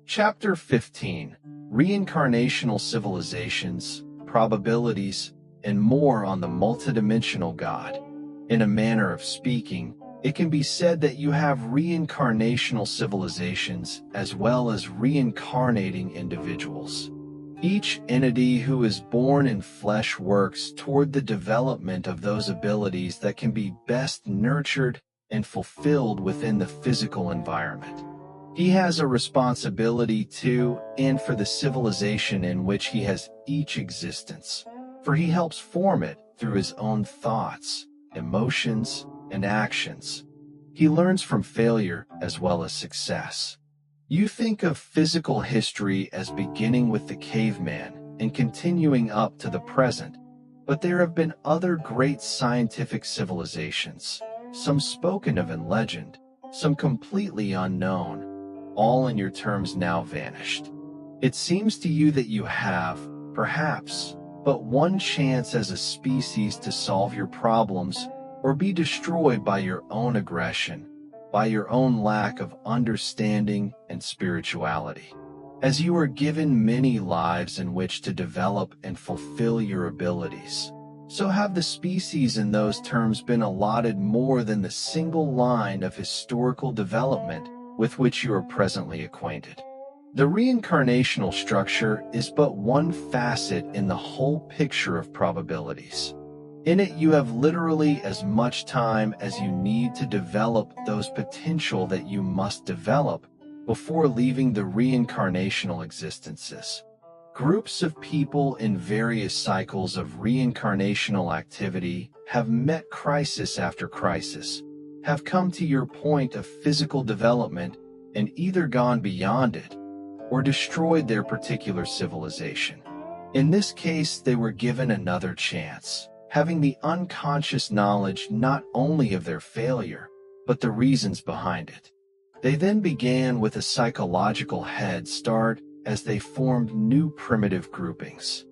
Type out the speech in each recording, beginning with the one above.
Chapter 15: Reincarnational Civilizations, Probabilities, and More on the Multidimensional God. In a manner of speaking, it can be said that you have reincarnational civilizations as well as reincarnating individuals. Each entity who is born in flesh works toward the development of those abilities that can be best nurtured and fulfilled within the physical environment. He has a responsibility to and for the civilization in which he has each existence, for he helps form it through his own thoughts, emotions, and actions. He learns from failure as well as success. You think of physical history as beginning with the caveman and continuing up to the present, but there have been other great scientific civilizations, some spoken of in legend, some completely unknown, all in your terms now vanished. It seems to you that you have, perhaps, but one chance as a species to solve your problems or be destroyed by your own aggression, by your own lack of understanding and spirituality. As you are given many lives in which to develop and fulfill your abilities, so have the species in those terms been allotted more than the single line of historical development with which you are presently acquainted. The reincarnational structure is but one facet in the whole picture of probabilities. In it, you have literally as much time as you need to develop those potential that you must develop before leaving the reincarnational existences. Groups of people in various cycles of reincarnational activity have met crisis after crisis, have come to your point of physical development and either gone beyond it or destroyed their particular civilization. In this case, they were given another chance, having the unconscious knowledge not only of their failure, but the reasons behind it. They then began with a psychological head start as they formed new primitive groupings.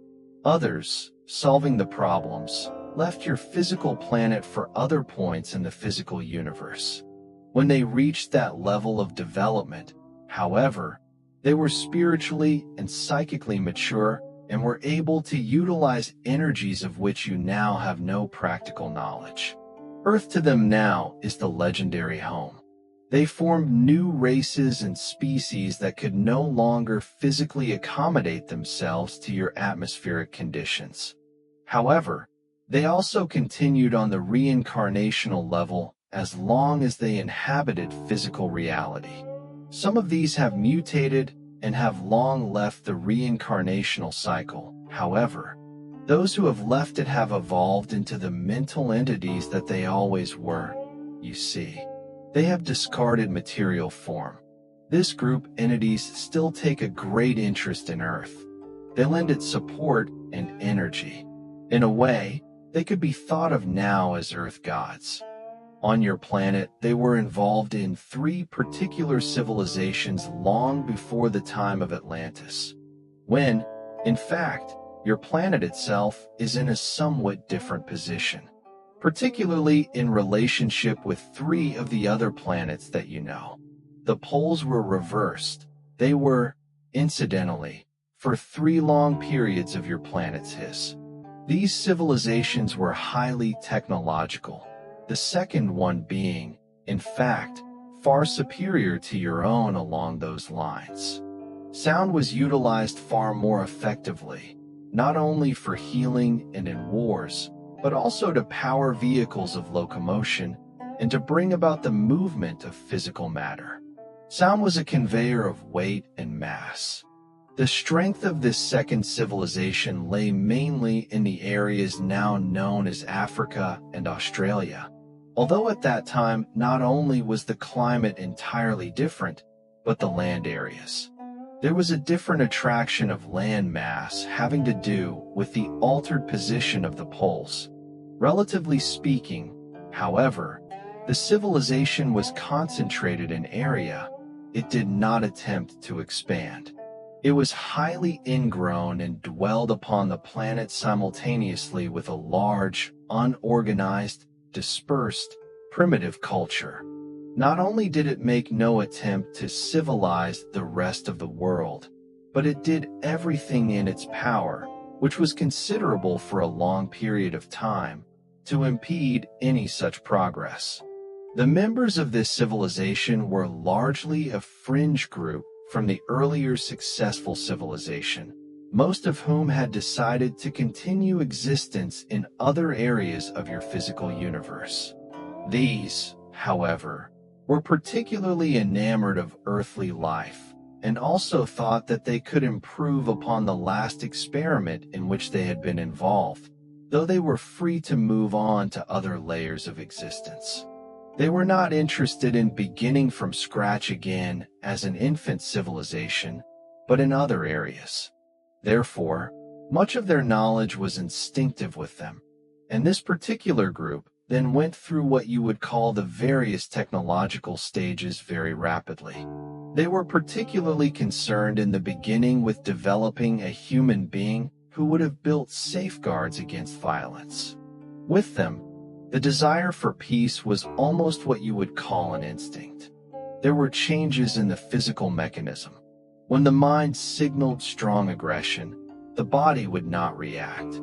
Others, solving the problems, left your physical planet for other points in the physical universe. When they reached that level of development, however, they were spiritually and psychically mature and were able to utilize energies of which you now have no practical knowledge. Earth to them now is the legendary home. They formed new races and species that could no longer physically accommodate themselves to your atmospheric conditions. However, they also continued on the reincarnational level as long as they inhabited physical reality. Some of these have mutated and have long left the reincarnational cycle. However, those who have left it have evolved into the mental entities that they always were. You see, they have discarded material form. This group entities still take a great interest in Earth. They lend it support and energy. In a way, they could be thought of now as Earth gods. On your planet, they were involved in 3 particular civilizations long before the time of Atlantis, when, in fact, your planet itself is in a somewhat different position, particularly in relationship with 3 of the other planets that you know. The poles were reversed. They were, incidentally, for 3 long periods of your planet's history. These civilizations were highly technological, the second one being, in fact, far superior to your own along those lines. Sound was utilized far more effectively, not only for healing and in wars, but also to power vehicles of locomotion and to bring about the movement of physical matter. Sound was a conveyor of weight and mass. The strength of this second civilization lay mainly in the areas now known as Africa and Australia. Although at that time not only was the climate entirely different, but the land areas. There was a different attraction of land mass having to do with the altered position of the poles. Relatively speaking, however, the civilization was concentrated in area. It did not attempt to expand. It was highly ingrown and dwelled upon the planet simultaneously with a large, unorganized, dispersed, primitive culture. Not only did it make no attempt to civilize the rest of the world, but it did everything in its power, which was considerable for a long period of time, to impede any such progress. The members of this civilization were largely a fringe group from the earlier successful civilization, most of whom had decided to continue existence in other areas of your physical universe. These, however, were particularly enamored of earthly life, and also thought that they could improve upon the last experiment in which they had been involved, though they were free to move on to other layers of existence. They were not interested in beginning from scratch again as an infant civilization, but in other areas. Therefore, much of their knowledge was instinctive with them, and this particular group then went through what you would call the various technological stages very rapidly. They were particularly concerned in the beginning with developing a human being who would have built safeguards against violence. With them, the desire for peace was almost what you would call an instinct. There were changes in the physical mechanism. When the mind signaled strong aggression, the body would not react.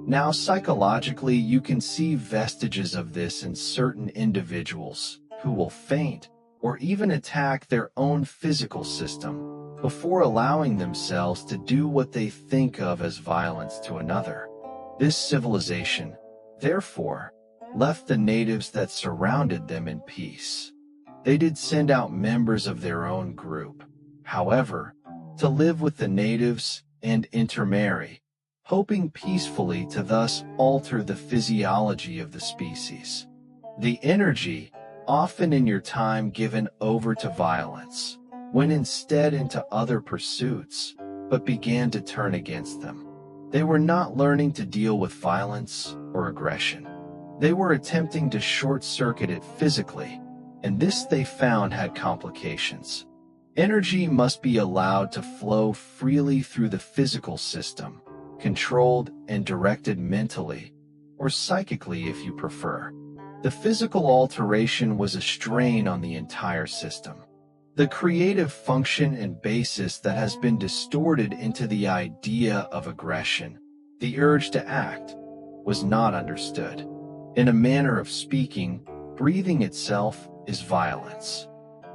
Now, psychologically, you can see vestiges of this in certain individuals who will faint or even attack their own physical system before allowing themselves to do what they think of as violence to another. This civilization, therefore, left the natives that surrounded them in peace. They did send out members of their own group, however, to live with the natives and intermarry, hoping peacefully to thus alter the physiology of the species. The energy, often in your time given over to violence, went instead into other pursuits, but began to turn against them. They were not learning to deal with violence or aggression. They were attempting to short-circuit it physically, and this they found had complications. Energy must be allowed to flow freely through the physical system, controlled and directed mentally, or psychically if you prefer. The physical alteration was a strain on the entire system. The creative function and basis that has been distorted into the idea of aggression, the urge to act, was not understood. In a manner of speaking, breathing itself is violence.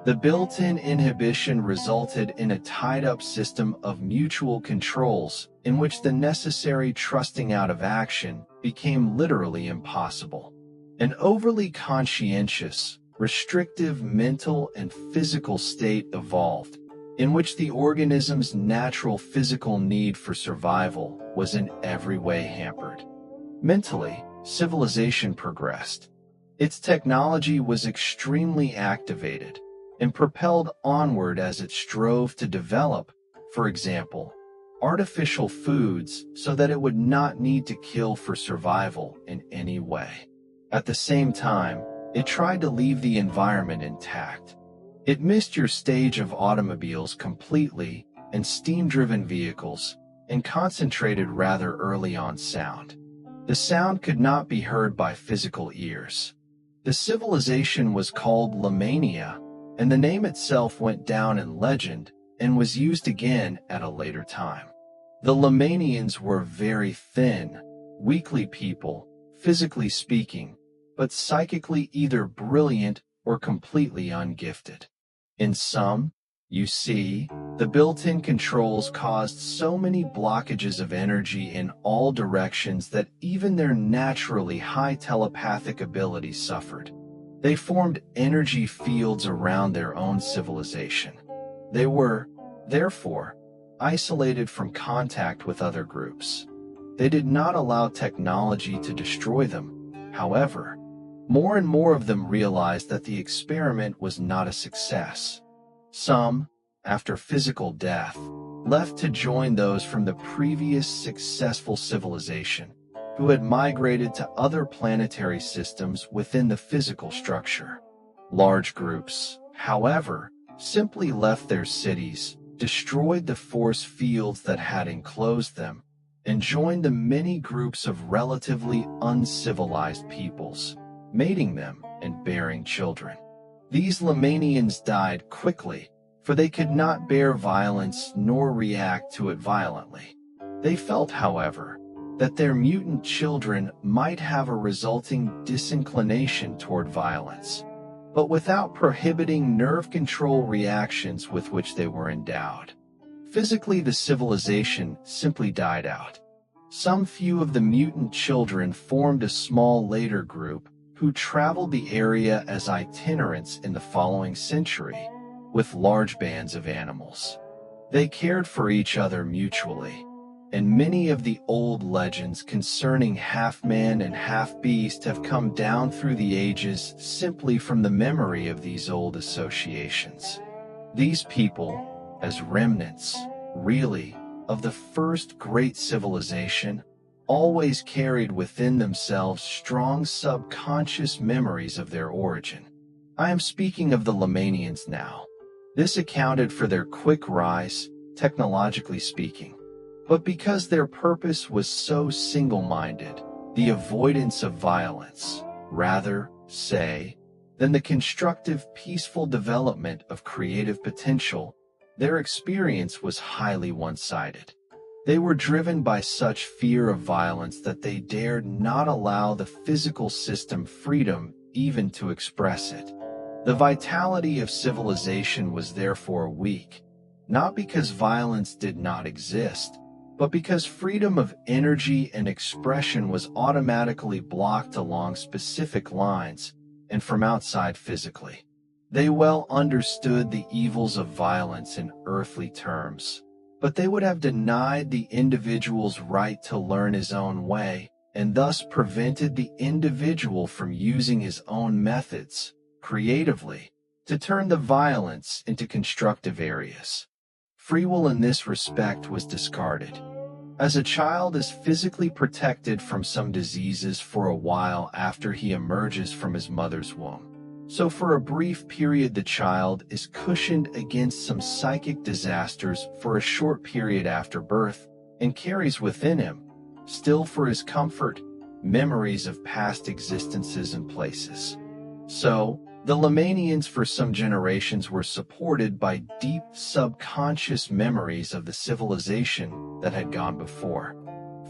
The built-in inhibition resulted in a tied-up system of mutual controls in which the necessary trusting out of action became literally impossible. An overly conscientious, restrictive mental and physical state evolved, in which the organism's natural physical need for survival was in every way hampered. Mentally, civilization progressed. Its technology was extremely activated and propelled onward as it strove to develop, for example, artificial foods so that it would not need to kill for survival in any way. At the same time, it tried to leave the environment intact. It missed your stage of automobiles completely and steam-driven vehicles, and concentrated rather early on sound. The sound could not be heard by physical ears. The civilization was called Lemania, and the name itself went down in legend and was used again at a later time. The Lemanians were very thin, weakly people, physically speaking, but psychically either brilliant or completely ungifted. In sum, you see, the built-in controls caused so many blockages of energy in all directions that even their naturally high telepathic abilities suffered. They formed energy fields around their own civilization. They were, therefore, isolated from contact with other groups. They did not allow technology to destroy them. However, more and more of them realized that the experiment was not a success. Some, after physical death, left to join those from the previous successful civilization, who had migrated to other planetary systems within the physical structure. Large groups, however, simply left their cities, destroyed the force fields that had enclosed them, and joined the many groups of relatively uncivilized peoples, mating them and bearing children. These Lemanians died quickly, for they could not bear violence nor react to it violently. They felt, however, that their mutant children might have a resulting disinclination toward violence, but without prohibiting nerve control reactions with which they were endowed. Physically, the civilization simply died out. Some few of the mutant children formed a small later group who traveled the area as itinerants in the following century, with large bands of animals. They cared for each other mutually, and many of the old legends concerning half-man and half-beast have come down through the ages simply from the memory of these old associations. These people, as remnants, really, of the first great civilization, always carried within themselves strong subconscious memories of their origin. I am speaking of the Lemanians now. This accounted for their quick rise, technologically speaking. But because their purpose was so single-minded, the avoidance of violence, rather, say, than the constructive, peaceful development of creative potential, their experience was highly one-sided. They were driven by such fear of violence that they dared not allow the physical system freedom even to express it. The vitality of civilization was therefore weak, not because violence did not exist, but because freedom of energy and expression was automatically blocked along specific lines and from outside physically. They well understood the evils of violence in earthly terms, but they would have denied the individual's right to learn his own way, and thus prevented the individual from using his own methods, creatively, to turn the violence into constructive areas. Free will in this respect was discarded. As a child is physically protected from some diseases for a while after he emerges from his mother's womb, so for a brief period the child is cushioned against some psychic disasters for a short period after birth and carries within him, still for his comfort, memories of past existences and places. So, the Lemanians for some generations were supported by deep subconscious memories of the civilization that had gone before.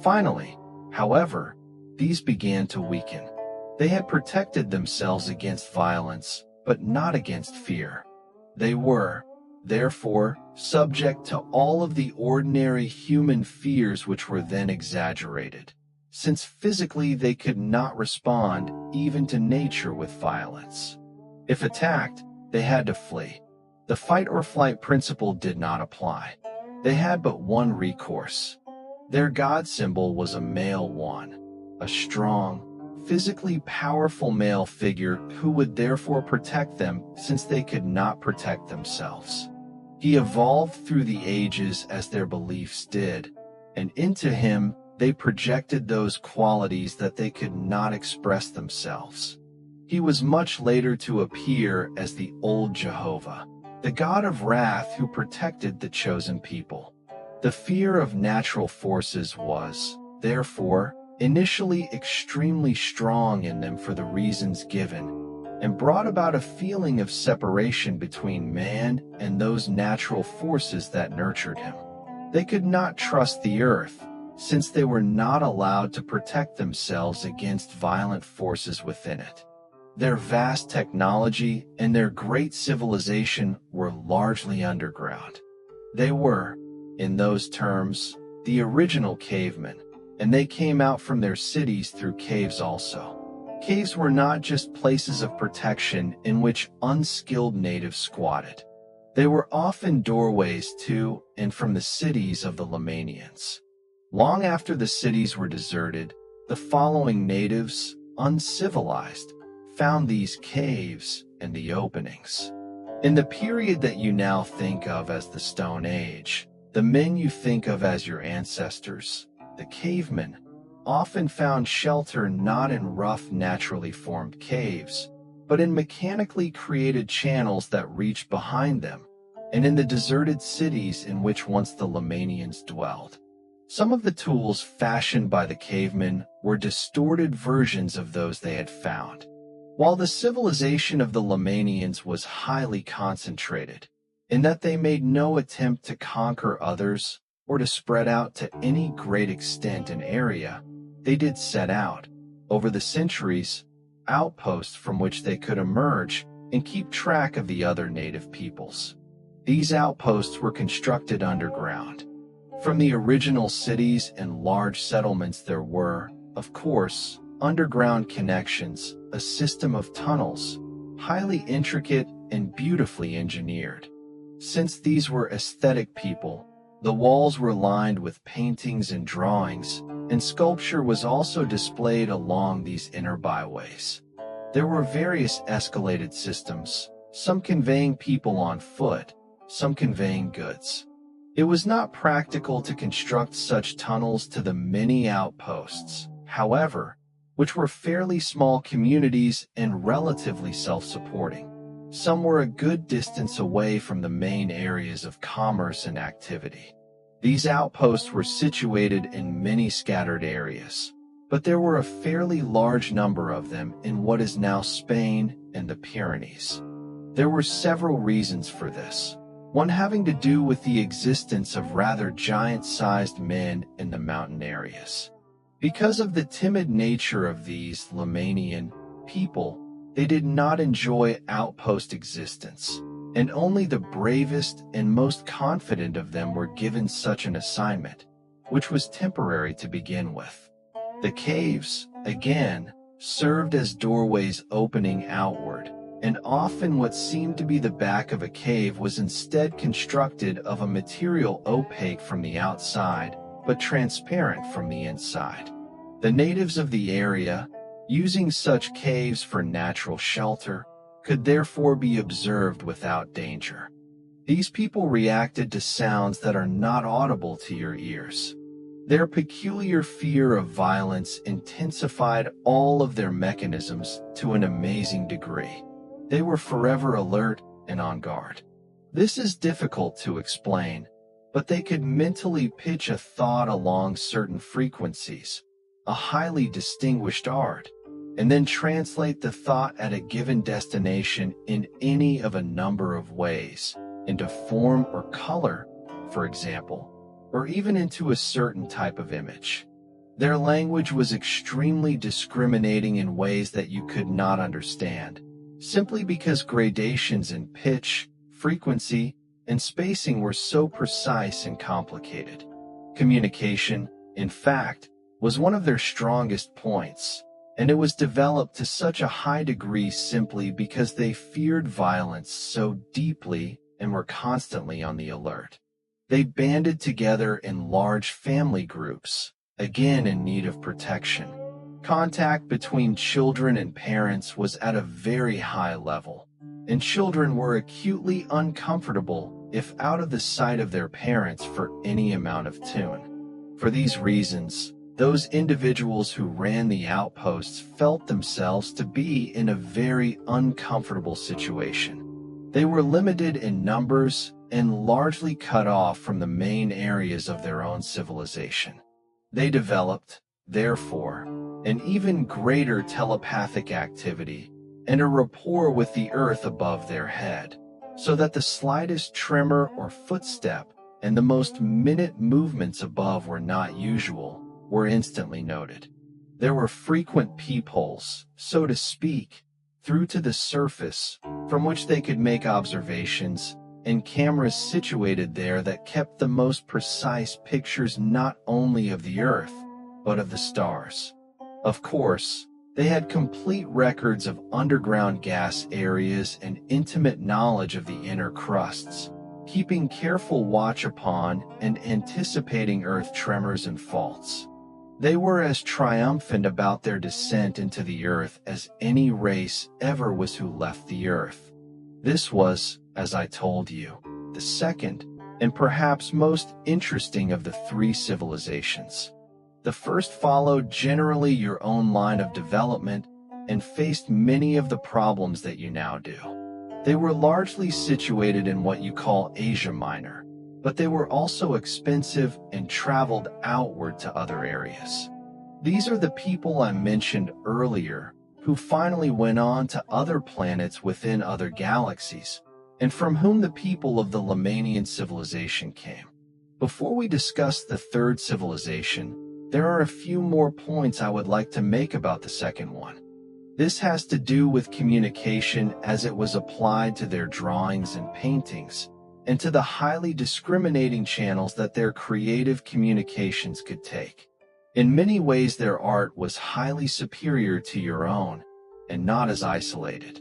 Finally, however, these began to weaken. They had protected themselves against violence, but not against fear. They were, therefore, subject to all of the ordinary human fears which were then exaggerated, since physically they could not respond even to nature with violence. If attacked, they had to flee. The fight or flight principle did not apply. They had but one recourse. Their god symbol was a male one, a strong, physically powerful male figure who would therefore protect them since they could not protect themselves. He evolved through the ages as their beliefs did, and into him they projected those qualities that they could not express themselves. He was much later to appear as the old Jehovah, the god of wrath who protected the chosen people. The fear of natural forces was, therefore, initially extremely strong in them for the reasons given, and brought about a feeling of separation between man and those natural forces that nurtured him. They could not trust the earth, since they were not allowed to protect themselves against violent forces within it. Their vast technology and their great civilization were largely underground. They were, in those terms, the original cavemen, and they came out from their cities through caves also. Caves were not just places of protection in which unskilled natives squatted. They were often doorways to and from the cities of the Lemanians. Long after the cities were deserted, the following natives, uncivilized, found these caves and the openings. In the period that you now think of as the Stone Age, the men you think of as your ancestors, the cavemen, often found shelter not in rough, naturally formed caves, but in mechanically created channels that reached behind them, and in the deserted cities in which once the Lemanians dwelled. Some of the tools fashioned by the cavemen were distorted versions of those they had found. While the civilization of the Lemanians was highly concentrated, in that they made no attempt to conquer others or to spread out to any great extent in area, they did set out, over the centuries, outposts from which they could emerge and keep track of the other native peoples. These outposts were constructed underground. From the original cities and large settlements there were, of course, underground connections, a system of tunnels, highly intricate and beautifully engineered. Since these were aesthetic people, the walls were lined with paintings and drawings, and sculpture was also displayed along these inner byways. There were various escalated systems, some conveying people on foot, some conveying goods. It was not practical to construct such tunnels to the many outposts, however, which were fairly small communities and relatively self-supporting. Some were a good distance away from the main areas of commerce and activity. These outposts were situated in many scattered areas, but there were a fairly large number of them in what is now Spain and the Pyrenees. There were several reasons for this, one having to do with the existence of rather giant-sized men in the mountain areas. Because of the timid nature of these Lemanian people, they did not enjoy outpost existence, and only the bravest and most confident of them were given such an assignment, which was temporary to begin with. The caves, again, served as doorways opening outward, and often what seemed to be the back of a cave was instead constructed of a material opaque from the outside, but transparent from the inside. The natives of the area, using such caves for natural shelter, could therefore be observed without danger. These people reacted to sounds that are not audible to your ears. Their peculiar fear of violence intensified all of their mechanisms to an amazing degree. They were forever alert and on guard. This is difficult to explain, but they could mentally pitch a thought along certain frequencies, a highly distinguished art, and then translate the thought at a given destination in any of a number of ways, into form or color, for example, or even into a certain type of image. Their language was extremely discriminating in ways that you could not understand, simply because gradations in pitch, frequency, and spacing were so precise and complicated. Communication, in fact, was one of their strongest points, and it was developed to such a high degree simply because they feared violence so deeply and were constantly on the alert. They banded together in large family groups, again in need of protection. Contact between children and parents was at a very high level, and children were acutely uncomfortable if out of the sight of their parents for any amount of tune. For these reasons, those individuals who ran the outposts felt themselves to be in a very uncomfortable situation. They were limited in numbers and largely cut off from the main areas of their own civilization. They developed, therefore, an even greater telepathic activity and a rapport with the earth above their head, so that the slightest tremor or footstep and the most minute movements above were not usual, were instantly noted. There were frequent peepholes, so to speak, through to the surface, from which they could make observations, and cameras situated there that kept the most precise pictures not only of the Earth, but of the stars. Of course, they had complete records of underground gas areas and intimate knowledge of the inner crusts, keeping careful watch upon and anticipating Earth tremors and faults. They were as triumphant about their descent into the Earth as any race ever was who left the Earth. This was, as I told you, the second and perhaps most interesting of the three civilizations. The first followed generally your own line of development and faced many of the problems that you now do. They were largely situated in what you call Asia Minor, but they were also expensive and traveled outward to other areas. These are the people I mentioned earlier, who finally went on to other planets within other galaxies, and from whom the people of the Lemanian civilization came. Before we discuss the third civilization, there are a few more points I would like to make about the second one. This has to do with communication as it was applied to their drawings and paintings, and to the highly discriminating channels that their creative communications could take. In many ways, their art was highly superior to your own, and not as isolated.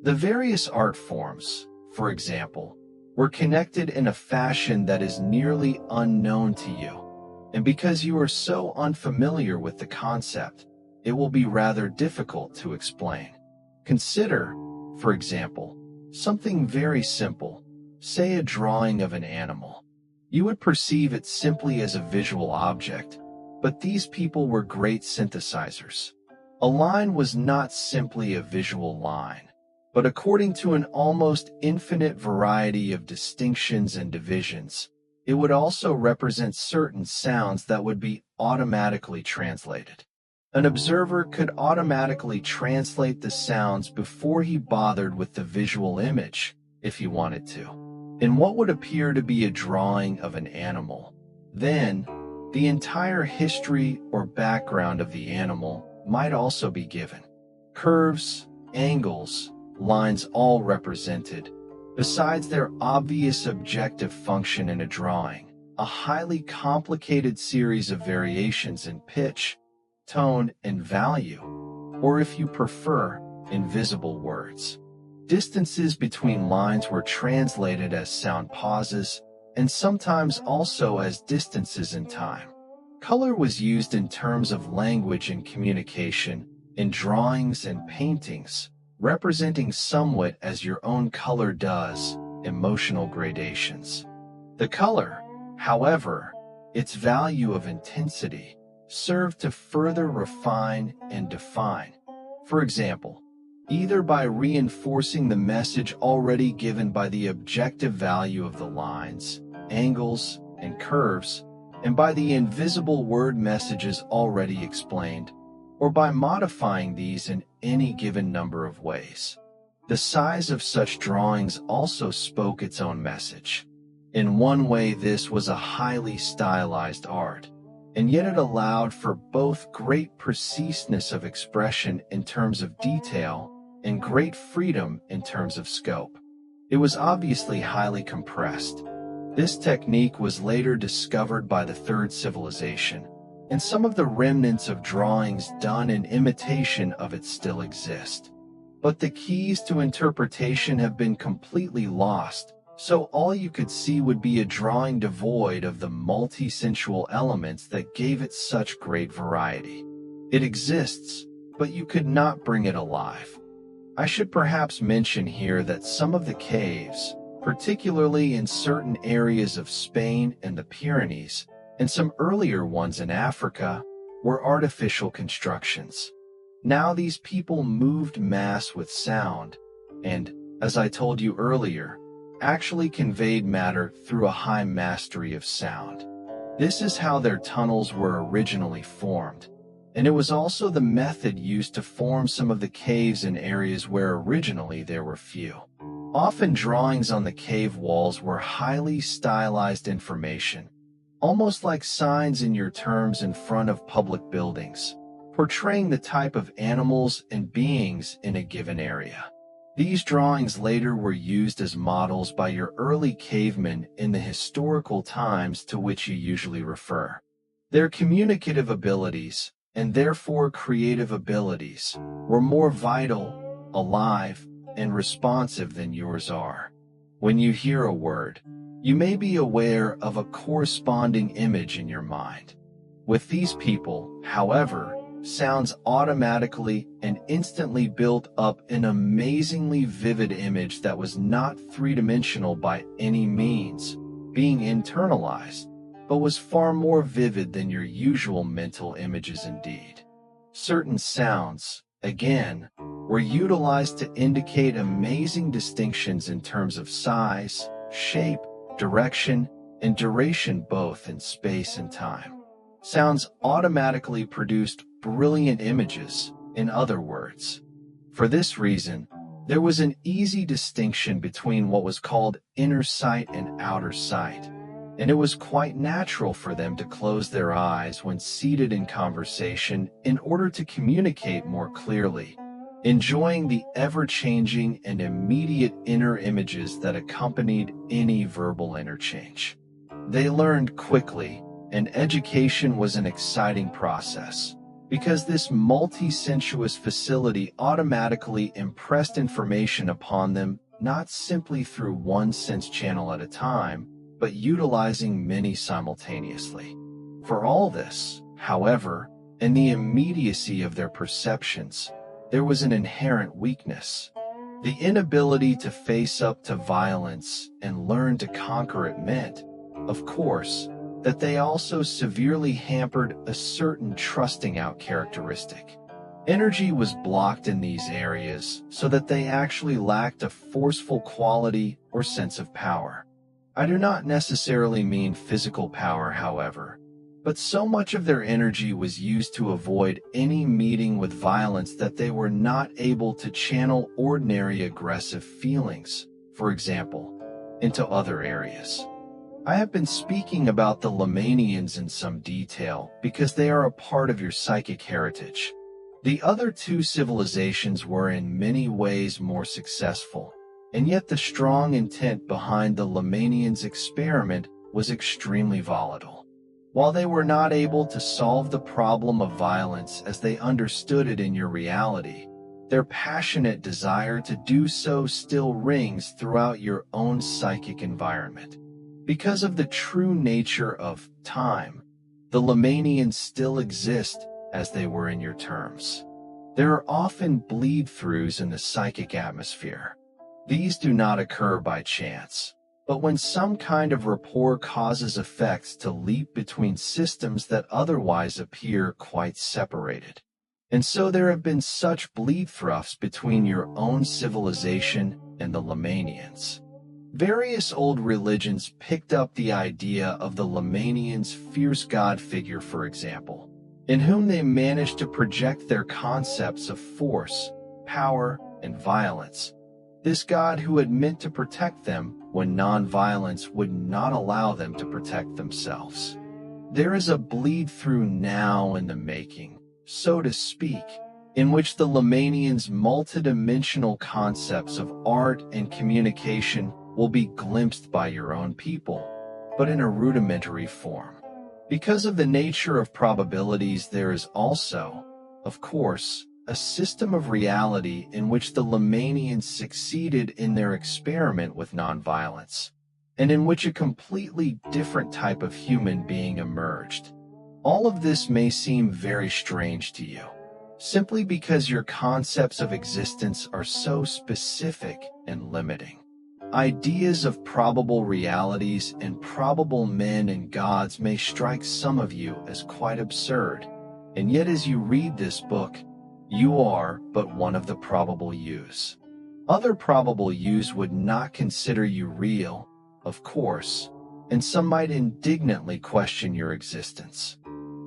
The various art forms, for example, were connected in a fashion that is nearly unknown to you, and because you are so unfamiliar with the concept, it will be rather difficult to explain. Consider, for example, something very simple, say a drawing of an animal. You would perceive it simply as a visual object, but these people were great synthesizers. A line was not simply a visual line, but according to an almost infinite variety of distinctions and divisions, it would also represent certain sounds that would be automatically translated. An observer could automatically translate the sounds before he bothered with the visual image, if he wanted to, in what would appear to be a drawing of an animal. Then, the entire history or background of the animal might also be given. Curves, angles, lines all represented, besides their obvious objective function in a drawing, a highly complicated series of variations in pitch, tone, and value, or if you prefer, invisible words. Distances between lines were translated as sound pauses, and sometimes also as distances in time. Color was used in terms of language and communication, in drawings and paintings, representing somewhat as your own color does, emotional gradations. The color, however, its value of intensity, served to further refine and define. For example, either by reinforcing the message already given by the objective value of the lines, angles, and curves, and by the invisible word messages already explained, or by modifying these in any given number of ways. The size of such drawings also spoke its own message. In one way, this was a highly stylized art, and yet it allowed for both great preciseness of expression in terms of detail and great freedom in terms of scope. It was obviously highly compressed. This technique was later discovered by the third civilization, and some of the remnants of drawings done in imitation of it still exist. But the keys to interpretation have been completely lost, so all you could see would be a drawing devoid of the multi-sensual elements that gave it such great variety. It exists, but you could not bring it alive. I should perhaps mention here that some of the caves, particularly in certain areas of Spain and the Pyrenees, and some earlier ones in Africa, were artificial constructions. Now these people moved mass with sound, and, as I told you earlier, actually conveyed matter through a high mastery of sound. This is how their tunnels were originally formed, and it was also the method used to form some of the caves in areas where originally there were few. Often drawings on the cave walls were highly stylized information, almost like signs in your terms in front of public buildings, portraying the type of animals and beings in a given area. These drawings later were used as models by your early cavemen in the historical times to which you usually refer. Their communicative abilities, and therefore creative abilities, were more vital, alive, and responsive than yours are. When you hear a word, you may be aware of a corresponding image in your mind. With these people, however, sounds automatically and instantly built up an amazingly vivid image that was not three-dimensional by any means, being internalized, but was far more vivid than your usual mental images indeed. Certain sounds, again, were utilized to indicate amazing distinctions in terms of size, shape, direction, and duration both in space and time. Sounds automatically produced brilliant images, in other words. For this reason, there was an easy distinction between what was called inner sight and outer sight, and it was quite natural for them to close their eyes when seated in conversation in order to communicate more clearly, enjoying the ever-changing and immediate inner images that accompanied any verbal interchange. They learned quickly, and education was an exciting process, because this multi-sensuous facility automatically impressed information upon them not simply through one sense channel at a time, but utilizing many simultaneously. For all this, however, in the immediacy of their perceptions, there was an inherent weakness. The inability to face up to violence and learn to conquer it meant, of course, that they also severely hampered a certain trusting out characteristic. Energy was blocked in these areas so that they actually lacked a forceful quality or sense of power. I do not necessarily mean physical power, however, but so much of their energy was used to avoid any meeting with violence that they were not able to channel ordinary aggressive feelings, for example, into other areas. I have been speaking about the Lemanians in some detail because they are a part of your psychic heritage. The other two civilizations were in many ways more successful, and yet the strong intent behind the Lemanians' experiment was extremely volatile. While they were not able to solve the problem of violence as they understood it in your reality, their passionate desire to do so still rings throughout your own psychic environment. Because of the true nature of time, the Lemanians still exist as they were in your terms. There are often bleed-throughs in the psychic atmosphere. These do not occur by chance, but when some kind of rapport causes effects to leap between systems that otherwise appear quite separated. And so there have been such bleed-throughs between your own civilization and the Lemanians. Various old religions picked up the idea of the Lemanians' fierce god figure, for example, in whom they managed to project their concepts of force, power, and violence. This god who had meant to protect them when non-violence would not allow them to protect themselves. There is a bleed-through now in the making, so to speak, in which the Lemanians' multidimensional concepts of art and communication will be glimpsed by your own people, but in a rudimentary form. Because of the nature of probabilities, there is also, of course, a system of reality in which the Lemanians succeeded in their experiment with nonviolence, and in which a completely different type of human being emerged. All of this may seem very strange to you, simply because your concepts of existence are so specific and limiting. Ideas of probable realities and probable men and gods may strike some of you as quite absurd, and yet as you read this book, you are but one of the probable yous. Other probable yous would not consider you real, of course, and some might indignantly question your existence.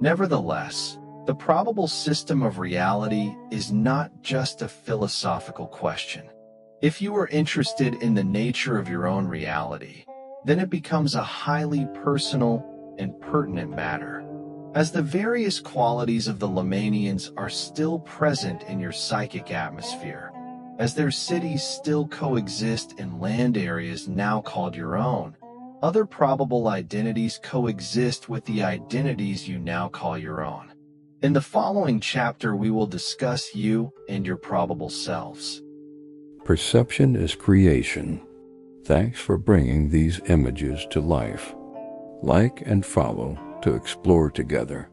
Nevertheless, the probable system of reality is not just a philosophical question. If you are interested in the nature of your own reality, then it becomes a highly personal and pertinent matter. As the various qualities of the Lemanians are still present in your psychic atmosphere, as their cities still coexist in land areas now called your own, other probable identities coexist with the identities you now call your own. In the following chapter, we will discuss you and your probable selves. Perception is creation. Thanks for bringing these images to life. Like and follow to explore together.